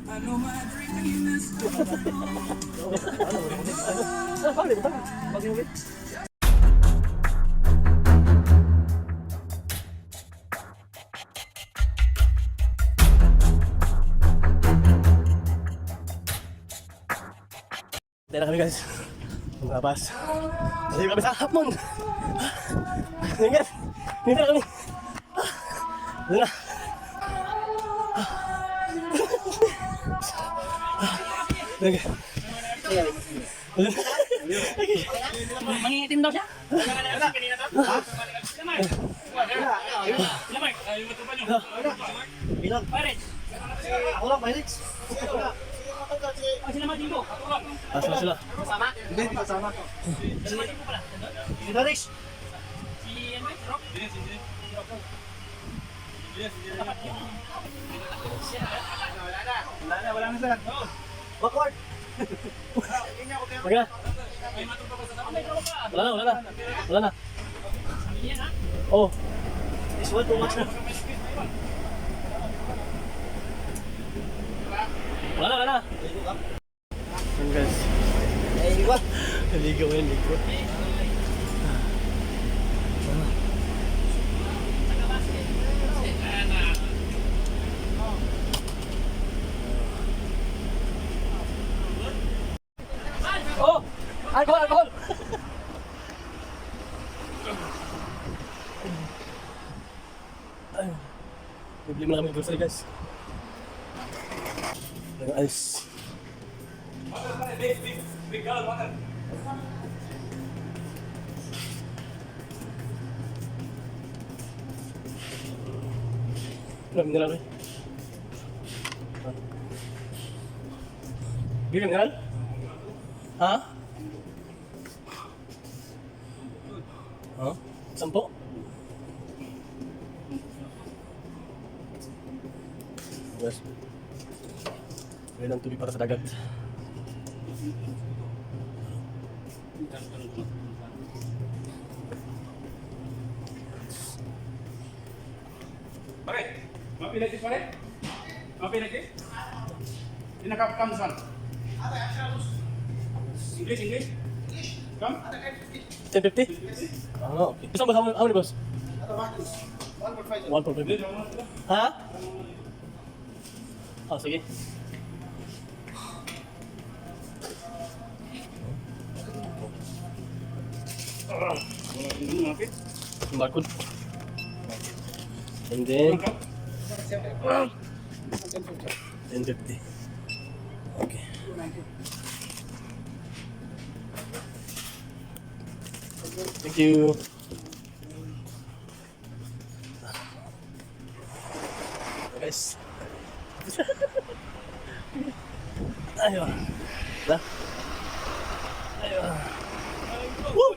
Dahil na kami guys. Lumabas. Dahil kami sa hapon. Ngayon. Ngayon na kami. Doon na. Okay. Mangingitim daw siya? Bilang. Ako lang, Mayrix. Sila Madimbo. Sila. Sama? Hindi, kasama. Sila Madimbo pala. Si Mayrix. Si Rock? Wala na sir. Backward. Wala na. Wala na. Oh. This one too much na. Wala na. Yan guys. Naligo ngayon, ligo. Oh! Alcohol! Bibili mo namin grocery guys. Ice. Big girl, water. Mineral eh. Bibili mineral? Ha? Ha? 10? Yes. Ngayon ang tubig para sa dagat. Pare, mapilit pare? Mapilit? Hindi nakapakam saan? English? Come? 10.50? Ah, okay. Gusto mo how many boss? 1.5. Ha? Oh, sige. Barcode. And then 10.50. Okay. Thank you. Guys. Ayo. Lah. Ayo. Woo!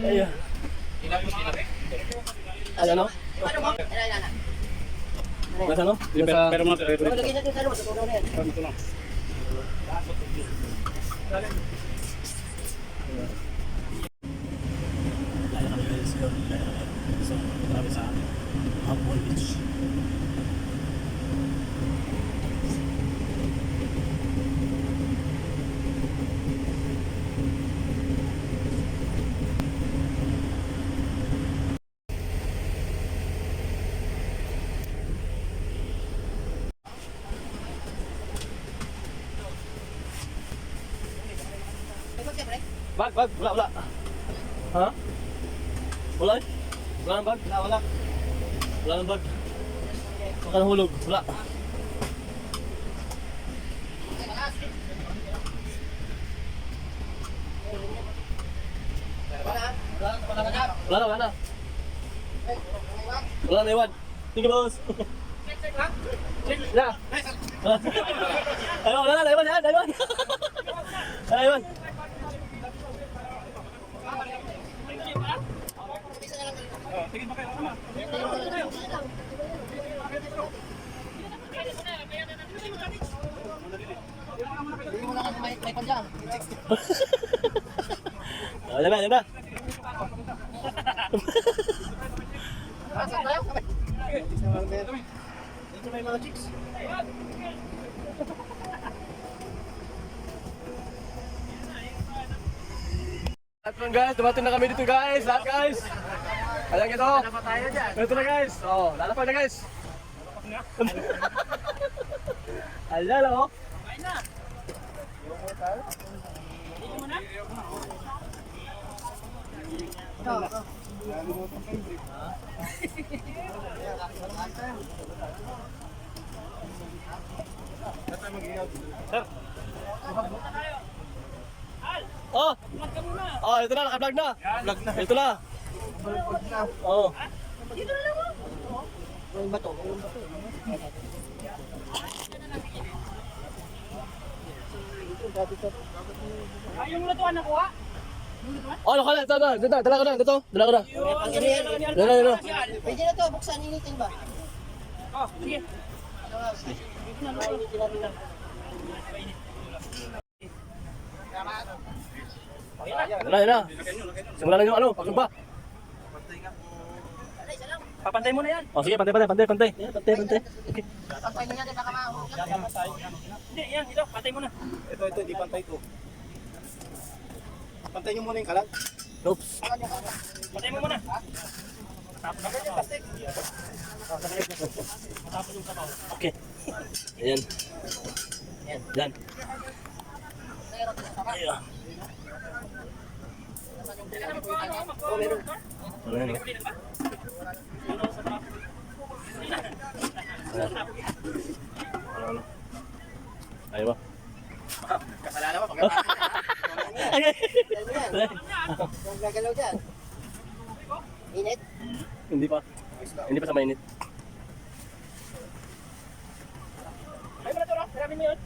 Ayo. Ano no? Nasa no? Pero mo pero Lagyan natin sa ano, sa tunaw na yan. ito lang. Ayo kami guys. So, kami sa Hapon Beach. Bag, wala. Ha? Wala eh? Wala ng bag? Wala. Wala ng bag. Baka nahulog. Wala. Wala na. Wala na iwan. Sige boss. Ya. Ayo, wala na iwan. Iwan. Tingin pa kayo naman. May panjang. Ayan na. may mga chicks. Lahat lang guys, dumating na kami dito guys. Lahat guys. Ayan ito. Ito na guys. Oh, lalapag na guys. Ayan oh. Oh! Oh, ito na, naka-vlog na. Vlog na. Ito na. Oh. Yung bato. Yung lutuan na kuha? Oh, naka na, ito na. Dito, dala ko na, dito. Dala ko na. Dala. Pwede na to, buksan, initin ba? Oh, sige. Yan na. Simulan na yung ano, pagsumpa. Papantay mo na yan. Oh, sige, pantay. Yan, pantay. Okay. Pagpay niya, baka mahulog. Hindi, yan. Ito, pantay mo na. Ito, di pantay to. Pantay nyo muna yung kalat. Oops. Pantay mo muna. Okay. Ayan. Yan. Ayan. Ayan. Ano? Ayaw ba? Kasalanan mo, Yung gagalaw dyan. Init? Hindi pa. Hindi pa sa mainit. Ay, mo na ito, Marami mo yun.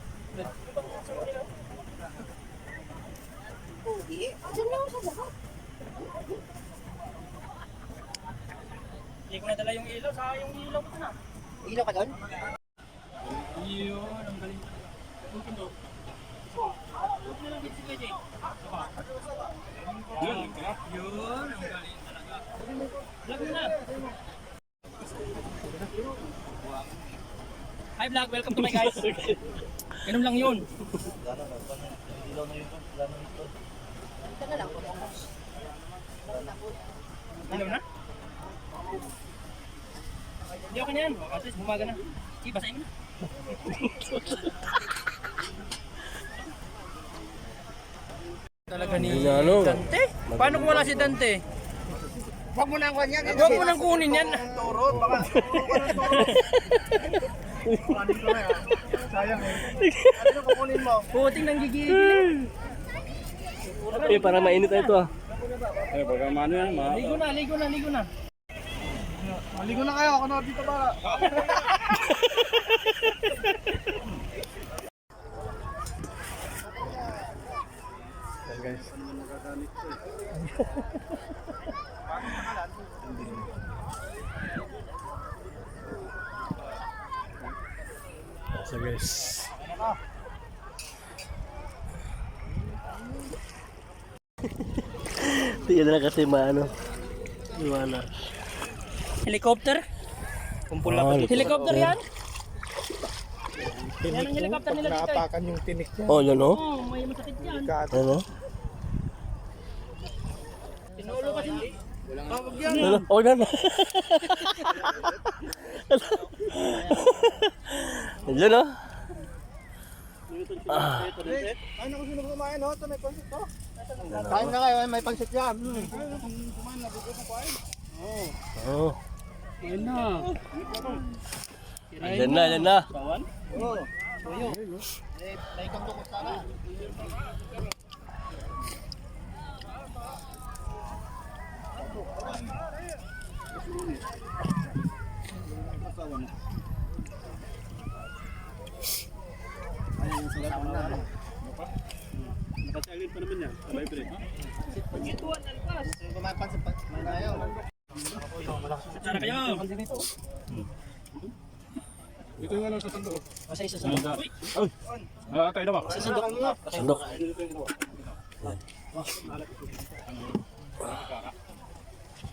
Hindi. Saan lang sa lahat? Hindi ko nadala yung ilaw. Sa yung ilaw ko na. Ilaw ka doon? Yun, ang galing. Huwag na lang dito si KJ. Yun, ang galing talaga. Vlog mo na. Hi vlog, welcome to my guys. Ganun lang yun. Ito na lang. Ilaw na? Hindi ako na yan. At least bumaga na. Sige, basahin mo na. Talaga ni Ano? Dante? Paano kung wala si Dante? Huwag mo na ang kwan yan. Huwag mo nang kunin yan. Turot, baka. Sayang eh. Ano kukunin mo? Puting nang gigigil. Eh, parang mainit na ito ah. Eh, baka mano yan, Ligo na. Maligo na kayo, ako na dito ba? So guys. Hindi na kasi maano. Iwana. Helicopter? Kumpul na helicopter yan? Yan ang helicopter nila dito. Naapakan yung tinik niya. Oh, yun oh. Oh, may masakit yan. Ano? Tinulo kasi. Ano? Oh, yan. Yun oh. Ano kung sino kumain, no? Ito may pansit to. Kain na kayo, may pansit yan. Oh. Yan na. Yan na. Bawan? Oo. Tuyo. May kang sana. Nakasilent pa naman yan. Sabay pre. Ituan, alpas. Kumain pansit pa. Kumain tayo. Sana kayo. Ito yung ano sa sandok. Masay sa Uy! Tayo na ba? Sandok.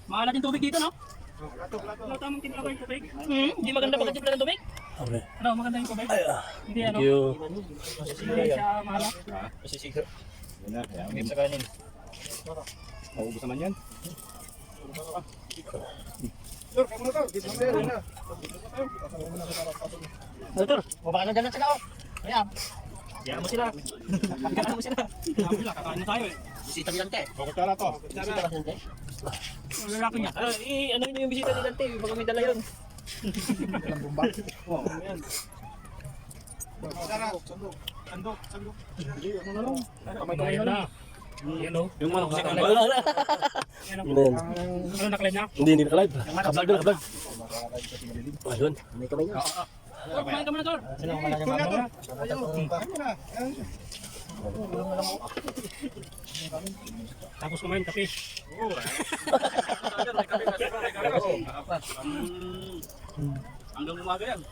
Maalat yung tubig dito, no? Wala tamang timpla ko yung tubig. Hindi maganda pagkatimpla ng tubig. Okay. Ano, maganda yung kubay? Hindi ano? Thank you. Hindi siya mahala. Masisiga. Yan na, kaya. Hanggang sa kanin. Maubos naman yan. Sir, kamu na to. Dito na yan na. Doktor, baba ka na dyan sa tao. Kaya, Kaya mo sila. Kaya mo sila. Sabi nila, kakain na tayo eh. bisita ni Dante. O, kutsara to. Bisita ka ni Dante. Ang lalaki niya. Ano yun yung bisita ni Dante? Baka may dala yun. Kamay na. Yan o. Yung manok sa Yan o. Ano nakalay niya? Hindi naka-live. Kablag doon, kablag. Ayun. May kamay niya. Tor, kumain ka muna, Tor. Sino ang wala niya mga? Tapos kumain kape. Hanggang umaga yan.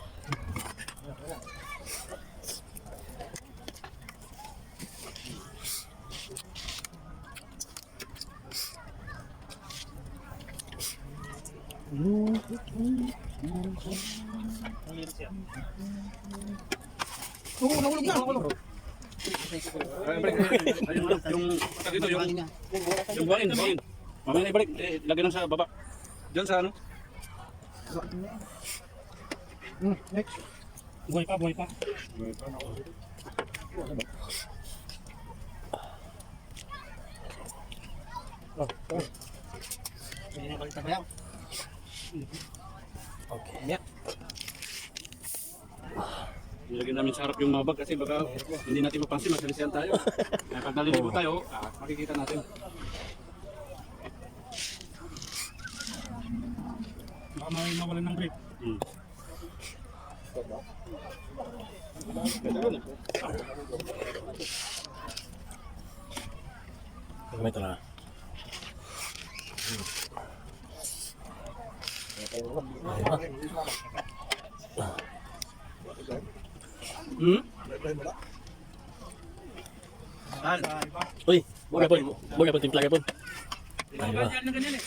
Yung buhangin. Mamaya na ibalik. Lagyan lang sa baba. Diyan sa ano? Next. Buhay pa, buhay pa. Hindi na balitan mo yan. Nilagyan namin sa harap yung mabag kasi baka hindi natin mapansin, masalisihan tayo. Kaya pag naliligo tayo, makikita natin. Baka may mawalan ng grip. May tala. Uy, buka pun timpla pun. Ayun. Ganyan na ganyan eh.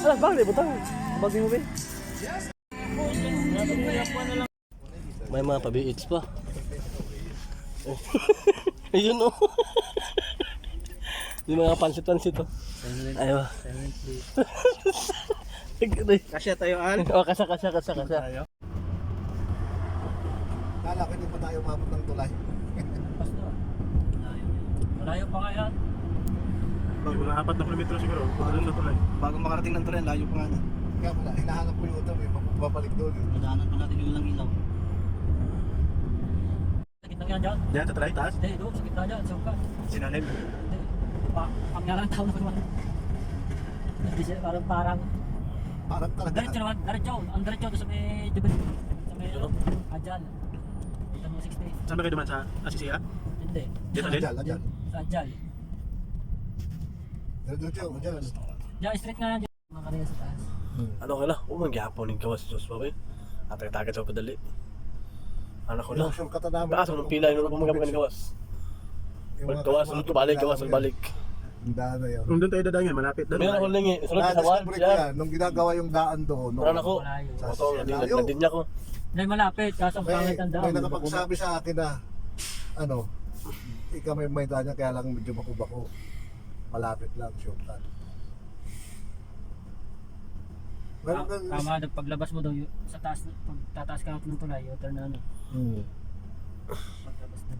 Alas bang butang. Bagi mo ba? May mga pabiits pa. Ayun oh. Yung mga pansit-pansit oh. Ayun. Kasya tayo, Al. Oh, kasya. Lalaki din pa tayo umabot ng tulay. Malayo pa nga yan. Mga 4 na kilometro siguro. Pagdating na tulay. Bago makarating ng tulay, layo pa nga na. Kaya pala, hinahanap ko yung ito, may papabalik doon. Madaanan pa natin yung ilang ilaw. Sa gitna yan dyan. Diyan sa tulay, taas. Hindi, doon sa gitna dyan. Sa uka. Sinanim. Hindi. Ang nga lang tao na naman. Hindi siya parang Parang talaga. diretso naman. Diretso. Ang diretso doon sa may Jubil. Sa may Adjal. Dito mo 60. Saan ba kayo duman sa Asisia? Hindi. Dito din? Adyan. Sa Adjal. Adyan. Diyan, straight nga yan. Mga kanina sa taas. Ano ka na? Magyapon ng gawas sa Diyos pa ba? Atag-tagad sa padali. Anak ko na. Yung shortcut na namin. Bakas mo pila yung pumagam ng gawas. Gawas, sunod balik, gawas, balik. Yung daan na yun. Kung doon tayo dadangin, malapit doon. Meron ako lang eh. Sunod Daan sa sa Sawan. break ko yan. Nung ginagawa yung daan doon. Meron ako. Malayo. Oto, nandin niya ko. Dahil malapit, kaso ang pangit ang daan. May nakapagsabi sa akin na, ikaw may daan niya, kaya lang medyo bako-bako. Malapit lang, shortcut. Meron ka, Tama, paglabas mo daw sa taas, pag tataas ka ng tulay, U-turn na ano. Paglabas na.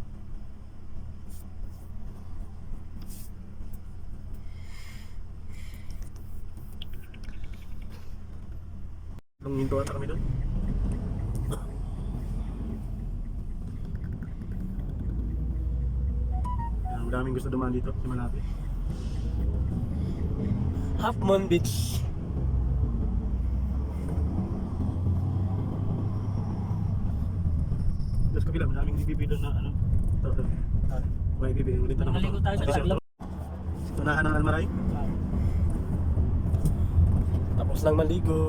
Nung hinto ata kami doon. Ang daming gusto dumaan dito, sa malapit. Half Moon Beach. Tapos kabila, madaming IPP doon na ano. May IPP, ulit na naman. Nakaligo tayo sa paglaban. Unahan ng Almaray. Tapos lang maligo.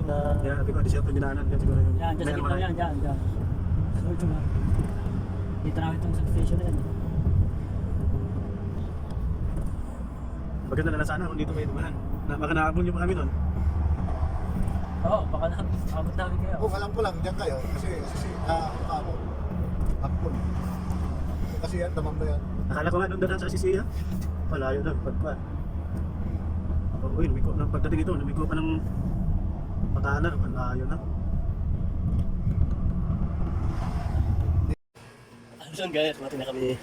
Uwi na. Yeah, sabi ko, desierto dinaanan. Yan siguro yung Yan, dyan sa gitna yan, dyan. So, ito nga. Dito namin itong substation na yan. Maganda na sana kung dito kayo dumaan. Baka naabol yung kami nun. Oo, baka abot namin kayo. Kung alam ko lang, diyan kayo. Kasi, ako. Akpon. Kasi yan, tamang na yan. Akala ko nga doon dadaan sa Sisiya. Malayo na, pagpa. Uy, lumiko na. Pagdating ito, lumiko pa ng Patahanan, malayo na. Ayun guys, mati na kami